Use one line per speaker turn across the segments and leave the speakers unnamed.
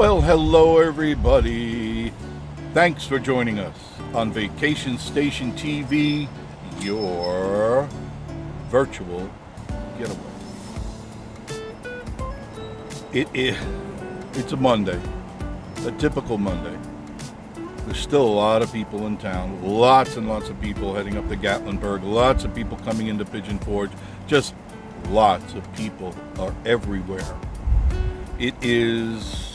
Well, hello everybody. Thanks for joining us on Vacation Station TV, your virtual getaway. It's a Monday, a typical Monday. There's still a lot of people in town, lots and lots of people heading up to Gatlinburg, lots of people coming into Pigeon Forge, just lots of people are everywhere. It is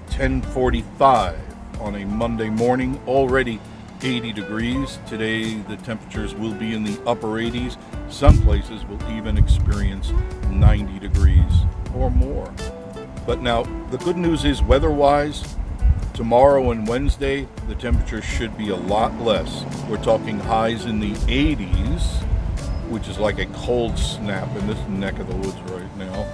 10:45 on a Monday morning, already 80 degrees. Today the temperatures will be in the upper 80s. Some places will even experience 90 degrees or more. But now the good news is weather-wise, tomorrow and Wednesday the temperature should be a lot less. We're talking highs in the 80s, which is like a cold snap in this neck of the woods right now.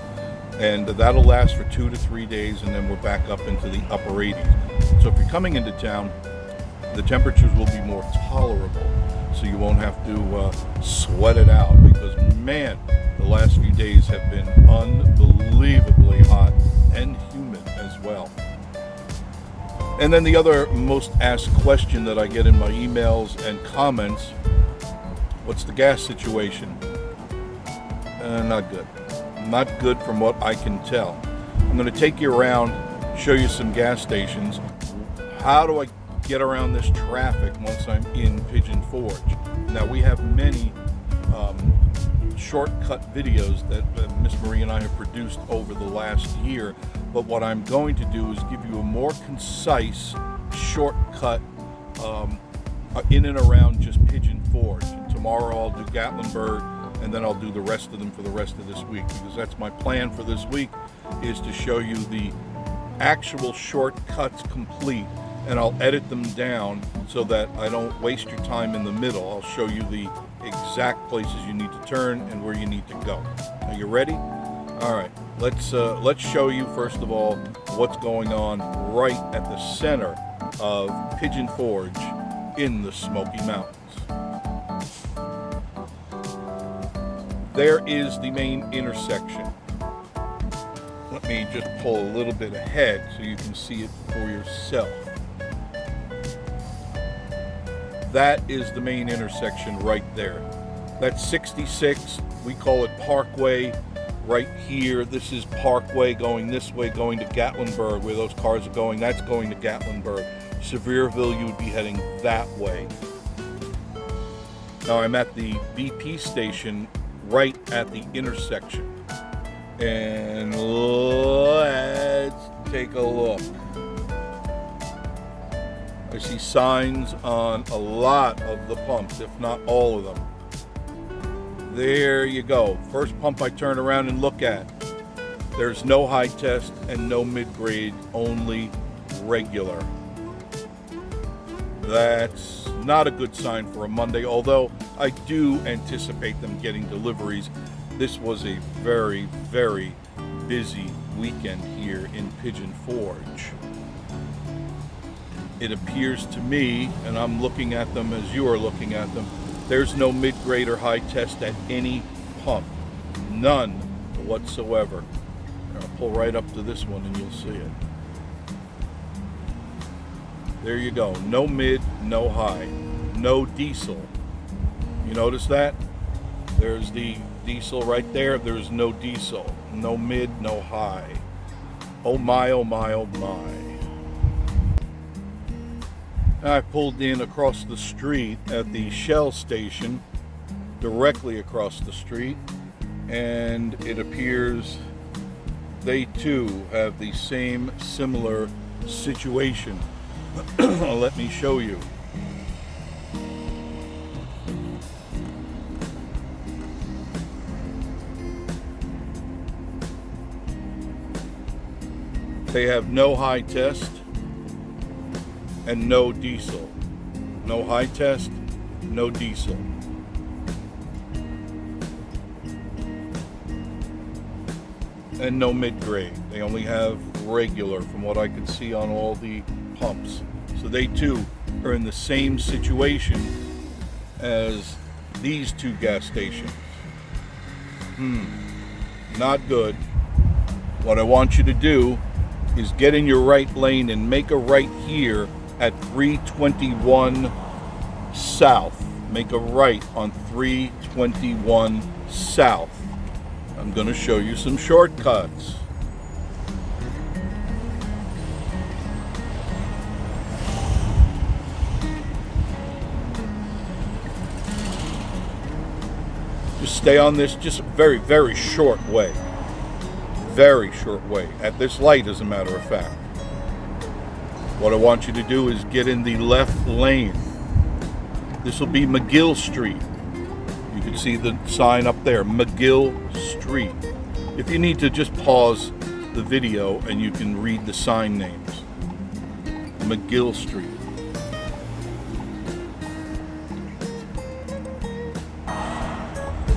And that'll last for 2 to 3 days, and then we're back up into the upper 80s. So if you're coming into town, the temperatures will be more tolerable, so you won't have to sweat it out, because man, the last few days have been unbelievably hot and humid as well. And then the other most asked question that I get in my emails and comments: what's the gas situation? Not good. Not good from what I can tell. I'm going to take you around, show you some gas stations. How do I get around this traffic once I'm in Pigeon Forge? Now, we have many shortcut videos that Miss Marie and I have produced over the last year, but what I'm going to do is give you a more concise shortcut in and around just Pigeon Forge. And tomorrow I'll do Gatlinburg, and then I'll do the rest of them for the rest of this week, because that's my plan for this week, is to show you the actual shortcuts complete, and I'll edit them down so that I don't waste your time in the middle. I'll show you the exact places you need to turn and where you need to go. Are you ready? All right, let's show you first of all what's going on right at the center of Pigeon Forge in the Smoky Mountains. There is the main intersection. Let me just pull a little bit ahead so you can see it for yourself. That is the main intersection right there. That's 66. We call it Parkway right here. This is Parkway going this way, going to Gatlinburg, where those cars are going. That's going to Gatlinburg. Sevierville, you would be heading that way. Now I'm at the BP station right at the intersection, and let's take a look. I see signs on a lot of the pumps, if not all of them. There you go. First pump I turn around and look at, there's no high test and no mid-grade, only regular. That's not a good sign for a Monday, although I do anticipate them getting deliveries. This was a very, very busy weekend here in Pigeon Forge. It appears to me, and I'm looking at them as you are looking at them, there's no mid-grade or high test at any pump. None whatsoever. I'll pull right up to this one and you'll see it. There you go. No mid, no high. No diesel. You notice that? There's the diesel right there. There's no diesel. No mid, no high. Oh my, oh my, oh my. I pulled in across the street at the Shell station, directly across the street, and it appears they too have the same similar situation. Let me show you. They have no high test and no diesel. No high test, no diesel. And no mid-grade. They only have regular from what I can see on all the pumps. So they too are in the same situation as these two gas stations. Not good. What I want you to do is get in your right lane and make a right here at 321 South. Make a right on 321 South. I'm going to show you some shortcuts. Just stay on this, just a very, very short way. Very short way. At this light, as a matter of fact. What I want you to do is get in the left lane. This will be McGill Street. You can see the sign up there, McGill Street. If you need to, just pause the video and you can read the sign names. McGill Street.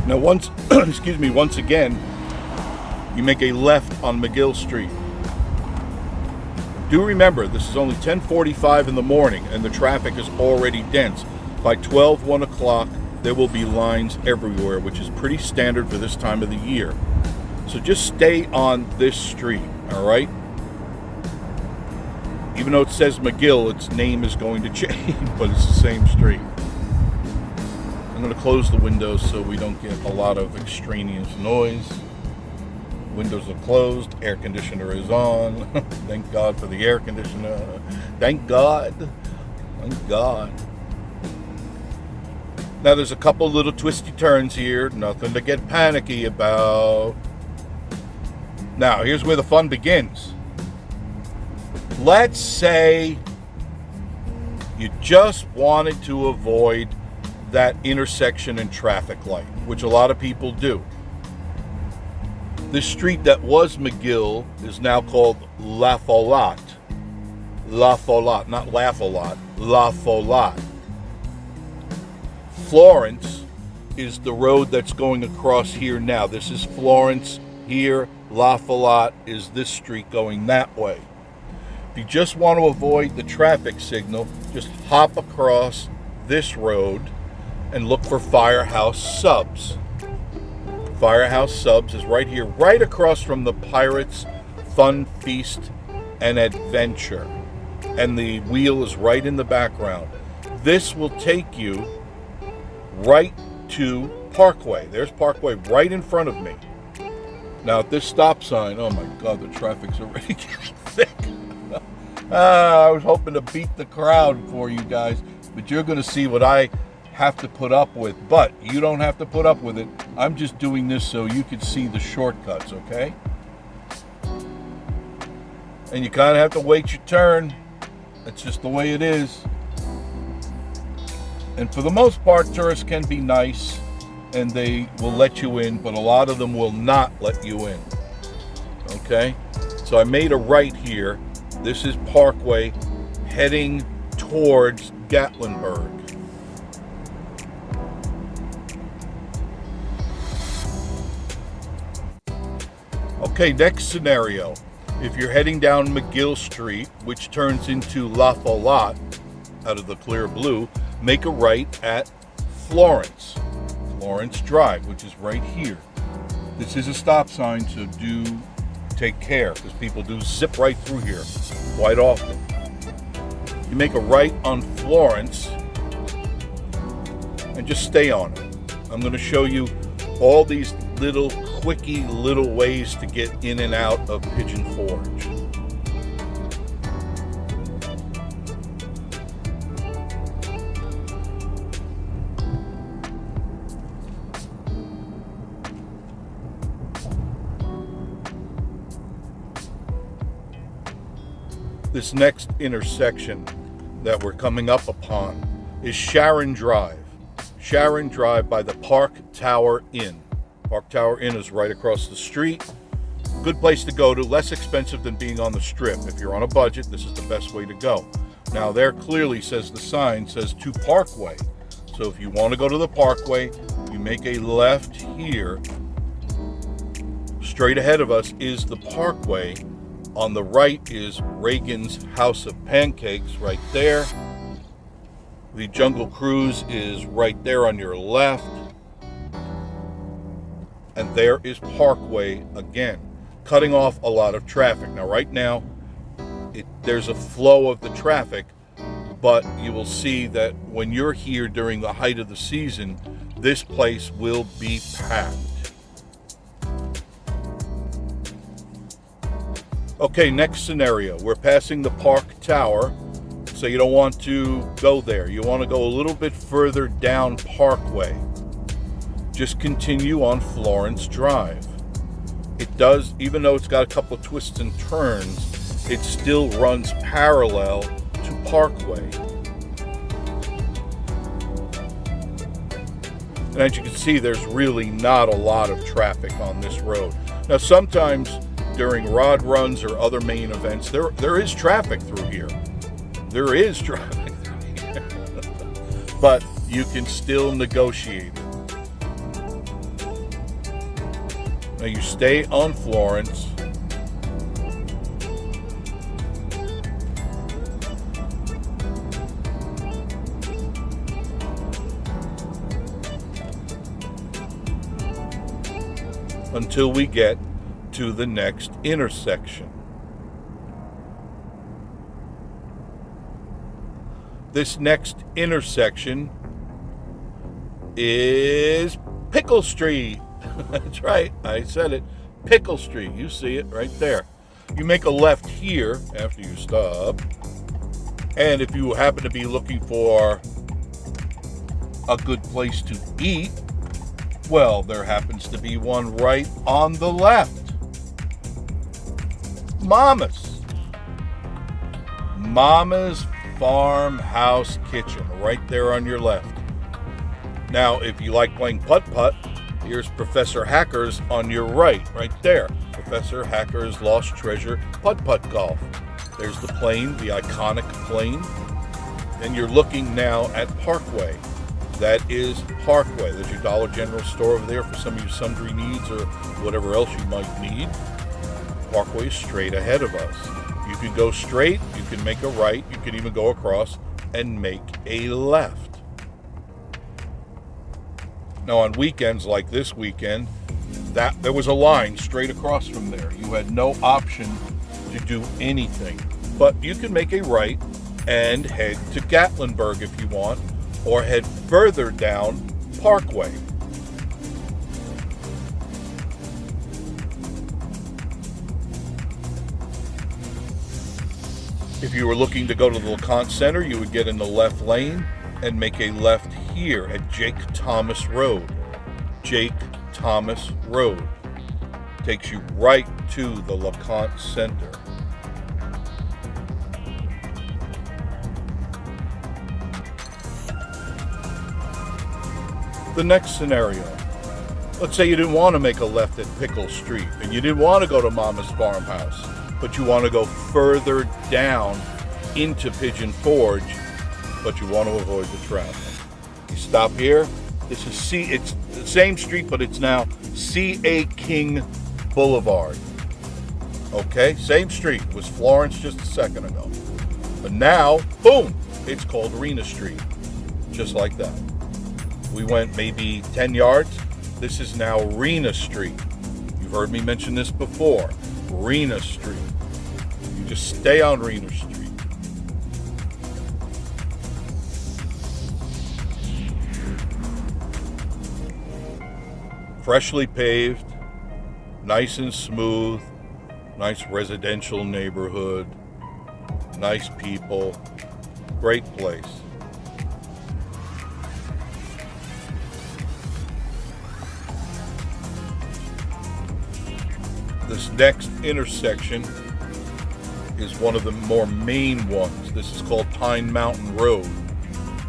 Now once, excuse me, once again, you make a left on McGill Street. Do remember, this is only 10:45 in the morning and the traffic is already dense. By 1 o'clock, there will be lines everywhere, which is pretty standard for this time of the year. So just stay on this street, all right? Even though it says McGill, its name is going to change, but it's the same street. I'm going to close the windows so we don't get a lot of extraneous noise. Windows are closed, air conditioner is on. Thank God for the air conditioner. Thank God. Thank God. Now there's a couple little twisty turns here, nothing to get panicky about. Now here's where the fun begins. Let's say you just wanted to avoid that intersection and traffic light, which a lot of people do. This street that was McGill is now called La Follette. La Follette, not Laugh-A-Lot, La Follette. Florence is the road that's going across here now. This is Florence here. La Follette is this street going that way. If you just want to avoid the traffic signal, just hop across this road and look for Firehouse Subs. Firehouse Subs is right here, right across from the Pirates Fun, Feast, and Adventure. And the wheel is right in the background. This will take you right to Parkway. There's Parkway right in front of me. Now at this stop sign, oh my God, the traffic's already getting thick. I was hoping to beat the crowd for you guys, but you're going to see what I have to put up with. But you don't have to put up with it. I'm just doing this so you can see the shortcuts, okay? And you kind of have to wait your turn. That's just the way it is. And for the most part, tourists can be nice and they will let you in, but a lot of them will not let you in. Okay? So I made a right here. This is Parkway heading towards Gatlinburg. Okay, next scenario. If you're heading down McGill Street, which turns into La Follette out of the clear blue, make a right at Florence Drive, which is right here. This is a stop sign, so do take care, because people do zip right through here quite often. You make a right on Florence and just stay on it. I'm going to show you all these little quickie little ways to get in and out of Pigeon Forge. This next intersection that we're coming up upon is Sharon Drive. Sharon Drive by the Park Tower Inn. Park Tower Inn is right across the street. Good place to go to, less expensive than being on the Strip. If you're on a budget, this is the best way to go. Now there clearly says, the sign says to Parkway. So if you want to go to the Parkway, you make a left here. Straight ahead of us is the Parkway. On the right is Reagan's House of Pancakes right there. The Jungle Cruise is right there on your left. And there is Parkway again, cutting off a lot of traffic. Now right now, there's a flow of the traffic, but you will see that when you're here during the height of the season, this place will be packed. Okay, next scenario. We're passing the Park Tower, so you don't want to go there. You want to go a little bit further down Parkway. Just continue on Florence Drive. It does, even though it's got a couple of twists and turns, it still runs parallel to Parkway. And as you can see, there's really not a lot of traffic on this road. Now, sometimes during rod runs or other main events, there is traffic through here. There is traffic through here. But you can still negotiate it. Now you stay on Florence. Until we get to the next intersection. This next intersection is Pickle Street. That's right, I said it. Pickle Street, you see it right there. You make a left here after you stop. And if you happen to be looking for a good place to eat, well, there happens to be one right on the left. Mama's Farmhouse Kitchen, right there on your left. Now, if you like playing putt-putt, here's Professor Hacker's on your right there. Professor Hacker's Lost Treasure Putt-Putt Golf. There's the plane, the iconic plane. And you're looking now at Parkway. That is Parkway. There's your Dollar General store over there for some of your sundry needs or whatever else you might need. Parkway is straight ahead of us. You can go straight, you can make a right, you can even go across and make a left. Now on weekends like this weekend, there was a line straight across from there. You had no option to do anything. But you can make a right and head to Gatlinburg if you want, or head further down Parkway. If you were looking to go to the LeConte Center, you would get in the left lane and make a left here at Jake Thomas Road. Jake Thomas Road takes you right to the LeConte Center. The next scenario. Let's say you didn't want to make a left at Pickle Street and you didn't want to go to Mama's Farmhouse, but you want to go further down into Pigeon Forge, but you want to avoid the traffic. You stop here. This is it's the same street, but it's now C.A. King Boulevard. Okay, same street. It was Florence just a second ago. But now, boom, it's called Reena Street. Just like that. We went maybe 10 yards. This is now Reena Street. You've heard me mention this before. Reena Street. You just stay on Reena Street. Freshly paved, nice and smooth, nice residential neighborhood, nice people, great place. This next intersection is one of the more main ones. This is called Pine Mountain Road.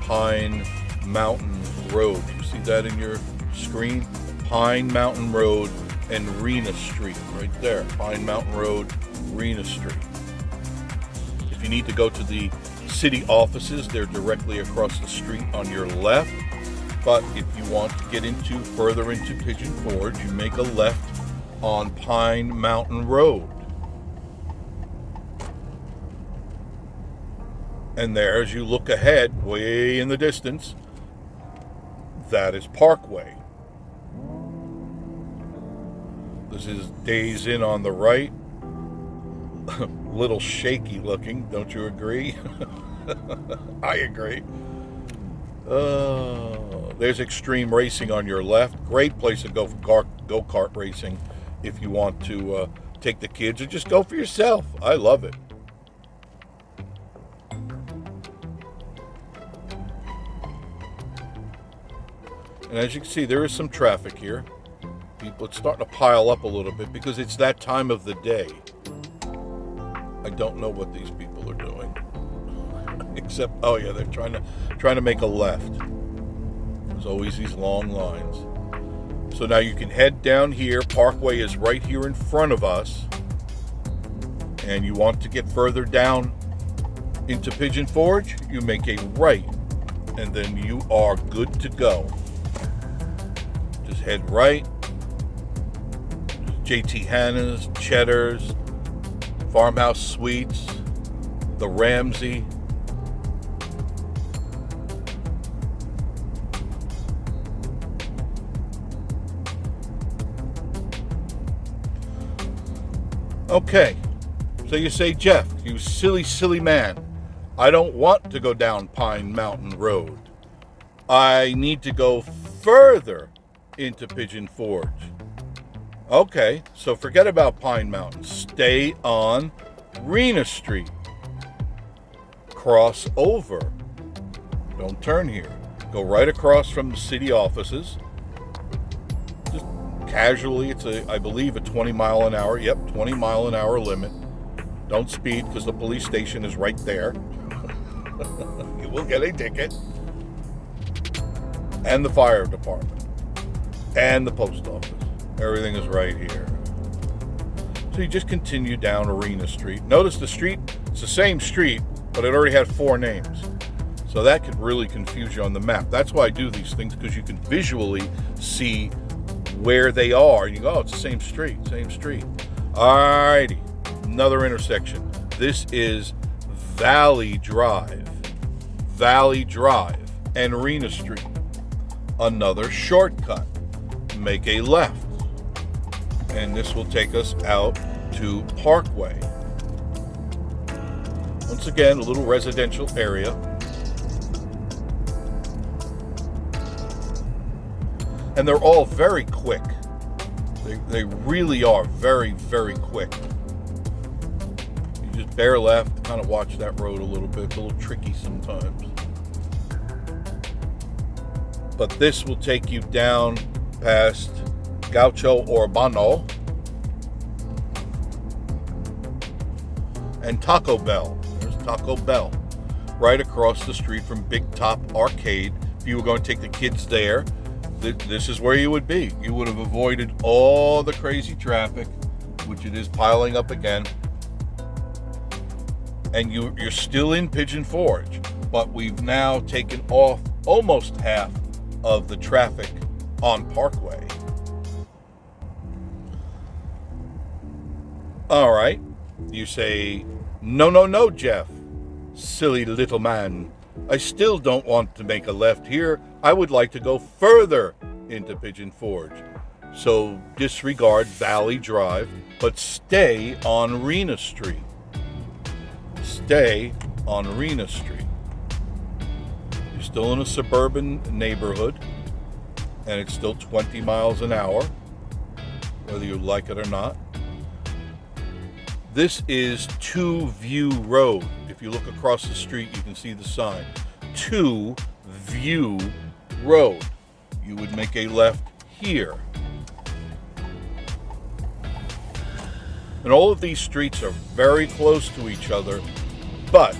Pine Mountain Road. You see that in your screen? Pine Mountain Road and Reena Street, right there. Pine Mountain Road, Reena Street. If you need to go to the city offices, they're directly across the street on your left. But if you want to get further into Pigeon Forge, you make a left on Pine Mountain Road. And there, as you look ahead, way in the distance, that is Parkway. This is Days Inn on the right. little shaky looking, don't you agree? I agree. There's extreme racing on your left. Great place to go for go-kart racing if you want to take the kids, or just go for yourself. I love it. And as you can see, there is some traffic here. People, it's starting to pile up a little bit because it's that time of the day. I don't know what these people are doing. Except, oh yeah, they're trying to make a left. There's always these long lines. So now you can head down here. Parkway is right here in front of us. And you want to get further down into Pigeon Forge, you make a right. And then you are good to go. Just head right. JT Hannah's, Cheddar's, Farmhouse Suites, the Ramsey. Okay, so you say, Jeff, you silly, silly man, I don't want to go down Pine Mountain Road. I need to go further into Pigeon Forge. Okay, so forget about Pine Mountain. Stay on Reena Street. Cross over. Don't turn here. Go right across from the city offices. Just casually, it's I believe a 20 mile an hour. Yep, 20 mile an hour limit. Don't speed because the police station is right there. You will get a ticket. And the fire department. And the post office. Everything is right here. So you just continue down Reena Street. Notice the street, it's the same street, but it already had 4 names. So that could really confuse you on the map. That's why I do these things, because you can visually see where they are. And you go, oh, it's the same street, same street. Alrighty, another intersection. This is Valley Drive. Valley Drive and Reena Street. Another shortcut. Make a left. And this will take us out to Parkway. Once again, a little residential area. And they're all very quick. They really are very, very quick. You just bear left, kind of watch that road a little bit. It's a little tricky sometimes. But this will take you down past Gaucho Urbano and Taco Bell. There's Taco Bell right across the street from Big Top Arcade. If you were going to take the kids there, this is where you would be. You would have avoided all the crazy traffic, which it is piling up again. And you're still in Pigeon Forge, but we've now taken off almost half of the traffic on Parkway. All right, you say, no, Jeff, silly little man. I still don't want to make a left here. I would like to go further into Pigeon Forge. So disregard Valley Drive, but stay on Reena Street. Stay on Reena Street. You're still in a suburban neighborhood, and it's still 20 miles an hour, whether you like it or not. This is Two View Road. If you look across the street, you can see the sign. Two View Road. You would make a left here. And all of these streets are very close to each other, but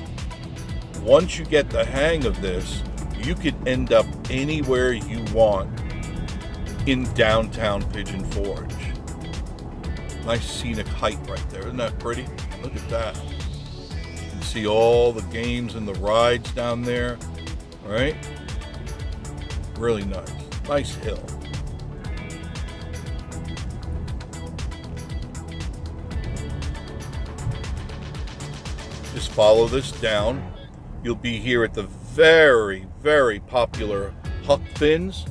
once you get the hang of this, you could end up anywhere you want in downtown Pigeon Forge. Nice scenic height right there. Isn't that pretty? Look at that. You can see all the games and the rides down there, right? Really nice. Nice hill. Just follow this down. You'll be here at the very, very popular Huck Finn's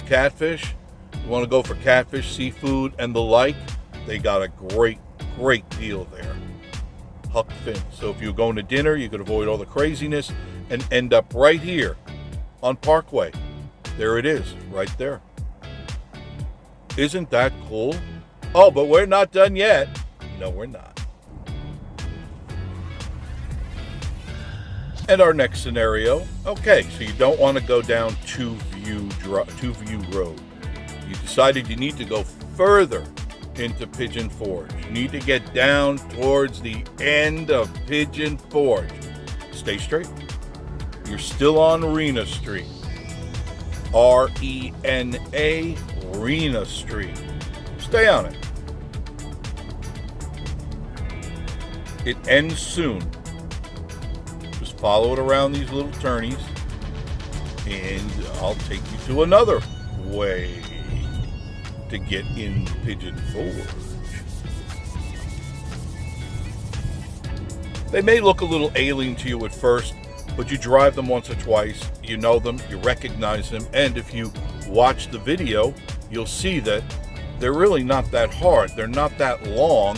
Catfish. You want to go for catfish, seafood, and the like? They got a great deal there. Huck Finn. So if you're going to dinner, you could avoid all the craziness and end up right here on Parkway. There it is, right there. Isn't that cool? Oh, but we're not done yet. No, we're not. And our next scenario, okay, so you don't want to go down Two View Road. You decided you need to go further into Pigeon Forge. You need to get down towards the end of Pigeon Forge. Stay straight. You're still on Reena Street. R-E-N-A, Reena Street. Stay on it. It ends soon. Just follow it around these little turnies, and I'll take you to another way to get in Pigeon Forge. They may look a little alien to you at first, but you drive them once or twice, you know them, you recognize them, and if you watch the video, you'll see that they're really not that hard. They're not that long,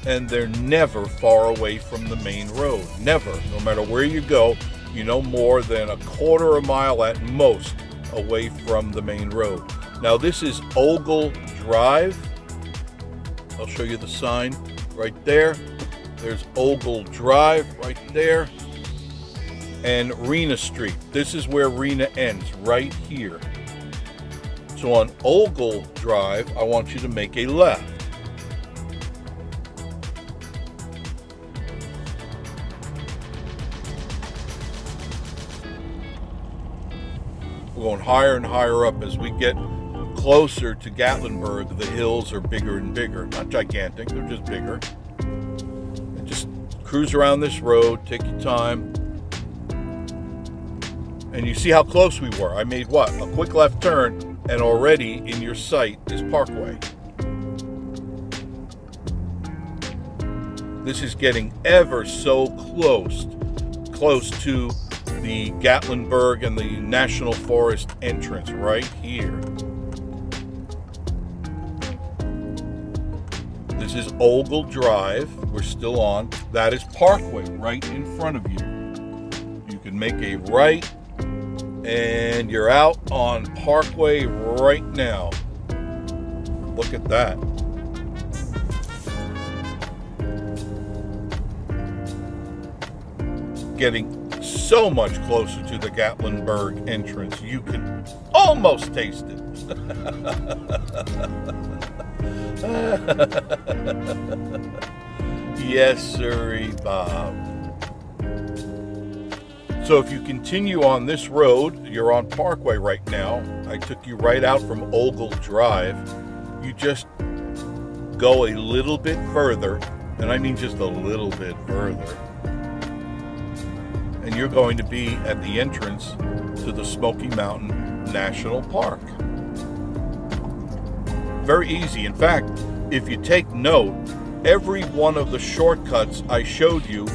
and they're never far away from the main road. Never. No matter where you go, you know more than a quarter of a mile at most away from the main road. Now this is Ogle Drive. I'll show you the sign right there. There's Ogle Drive right there. And Reena Street. This is where Reena ends, right here. So on Ogle Drive, I want you to make a left. We're going higher and higher up as we get closer to Gatlinburg. The hills are bigger and bigger. Not gigantic, they're just bigger. And just cruise around this road, take your time. And you see how close we were. I made what? A quick left turn, and already in your sight is Parkway. This is getting ever so close to the Gatlinburg and the National Forest entrance right here. This is Ogle Drive. We're still on. That is Parkway right in front of you. You can make a right, and you're out on Parkway right now. Look at that. Getting so much closer to the Gatlinburg entrance, you can almost taste it. Yes, sirree, Bob. So if you continue on this road, you're on Parkway right now. I took you right out from Ogle Drive. You just go a little bit further, and I mean just a little bit further, and you're going to be at the entrance to the Smoky Mountain National Park. Very easy. In fact, if you take note, every one of the shortcuts I showed you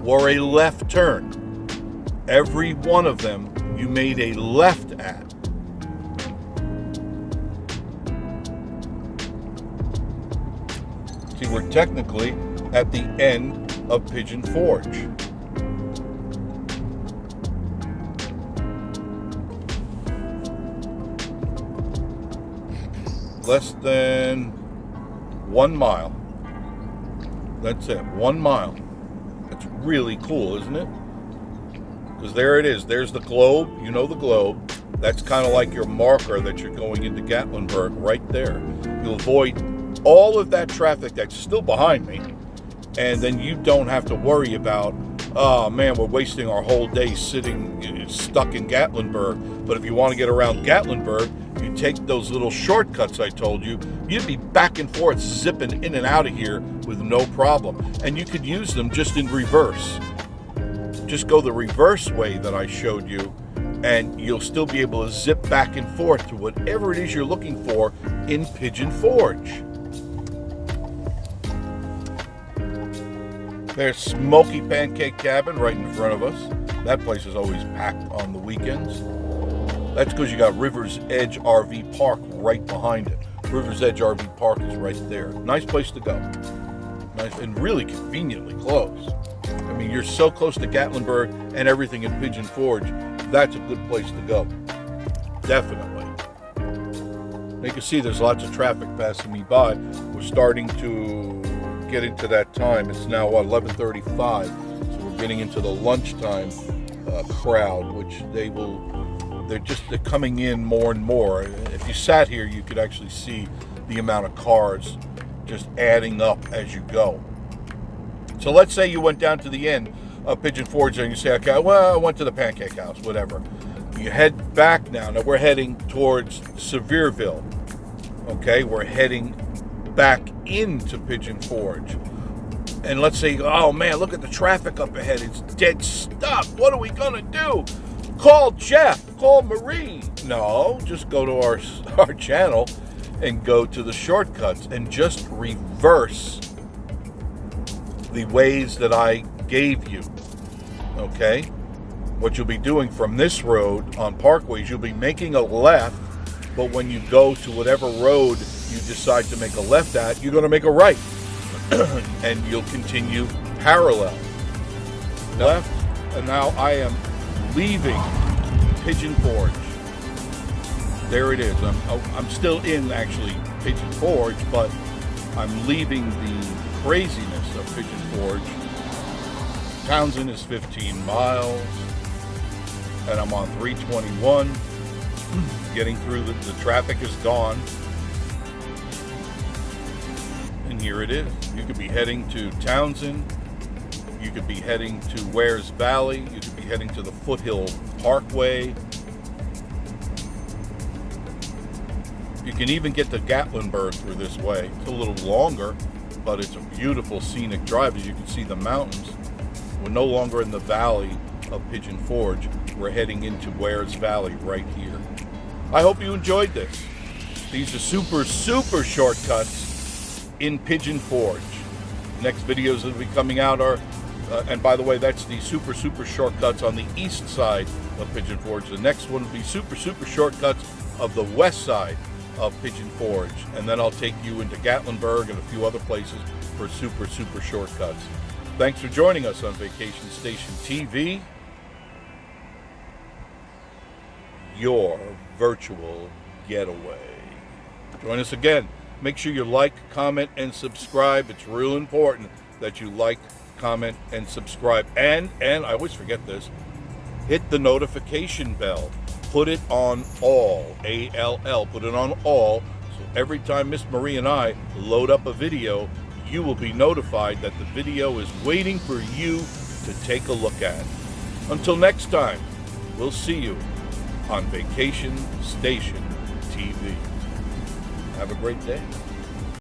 were a left turn. Every one of them you made a left at. See, we're technically at the end of Pigeon Forge. Less than 1 mile. That's it, 1 mile. It's really cool, isn't it? Because there it is. There's the globe. You know the globe. That's kind of like your marker that you're going into Gatlinburg right there. You'll avoid all of that traffic that's still behind me. And then you don't have to worry about, oh man, we're wasting our whole day sitting stuck in Gatlinburg. But if you want to get around Gatlinburg, you take those little shortcuts I told you, you'd be back and forth zipping in and out of here with no problem. And you could use them just in reverse. Just go the reverse way that I showed you, and you'll still be able to zip back and forth to whatever it is you're looking for in Pigeon Forge. There's Smoky Pancake Cabin right in front of us. That place is always packed on the weekends. That's because you got River's Edge RV Park right behind it. River's Edge RV Park is right there. Nice place to go. Nice nice and really conveniently close. I mean, you're so close to Gatlinburg and everything in Pigeon Forge. That's a good place to go. Definitely. You can see there's lots of traffic passing me by. We're starting to get into that time. It's now, what, 11:35. So we're getting into the lunchtime crowd, which they're coming in more and more. If you sat here, you could actually see the amount of cars just adding up as you go. So let's say you went down to the end of Pigeon Forge and you say, okay, well, I went to the Pancake House, whatever. You head back now. Now we're heading towards Sevierville. Okay, we're heading back into Pigeon Forge. And let's say, oh man, look at the traffic up ahead. It's dead stop. What are we gonna do? Call Jeff, call Marie. No, just go to our channel and go to the shortcuts and just reverse the ways that I gave you. Okay? What you'll be doing from this road on Parkways, you'll be making a left, but when you go to whatever road you decide to make a left at, you're going to make a right. And you'll continue parallel. Left, and now I am leaving Pigeon Forge. There it is. I'm still in, actually, Pigeon Forge, but I'm leaving the craziness of Pigeon Forge. Townsend is 15 miles, and I'm on 321. Getting through, the traffic is gone. And here it is. You could be heading to Townsend. You could be heading to Wares Valley. You could be heading to the Foothill Parkway. You can even get to Gatlinburg through this way. It's a little longer, but it's a beautiful scenic drive. As you can see the mountains. We're no longer in the valley of Pigeon Forge. We're heading into Wares Valley right here. I hope you enjoyed this. These are super shortcuts in Pigeon Forge. Next videos that will be coming out are, and by the way, that's the super shortcuts on the east side of Pigeon Forge. The next one will be super shortcuts of the west side of Pigeon Forge. And then I'll take you into Gatlinburg and a few other places for super shortcuts. Thanks for joining us on Vacation Station TV, your virtual getaway. Join us again. Make sure you like, comment, and subscribe. It's real important that you like, comment, and subscribe. And I always forget this, hit the notification bell. Put it on all, A-L-L, put it on all, so every time Miss Marie and I load up a video, you will be notified that the video is waiting for you to take a look at. Until next time, we'll see you on Vacation Station TV. Have a great day.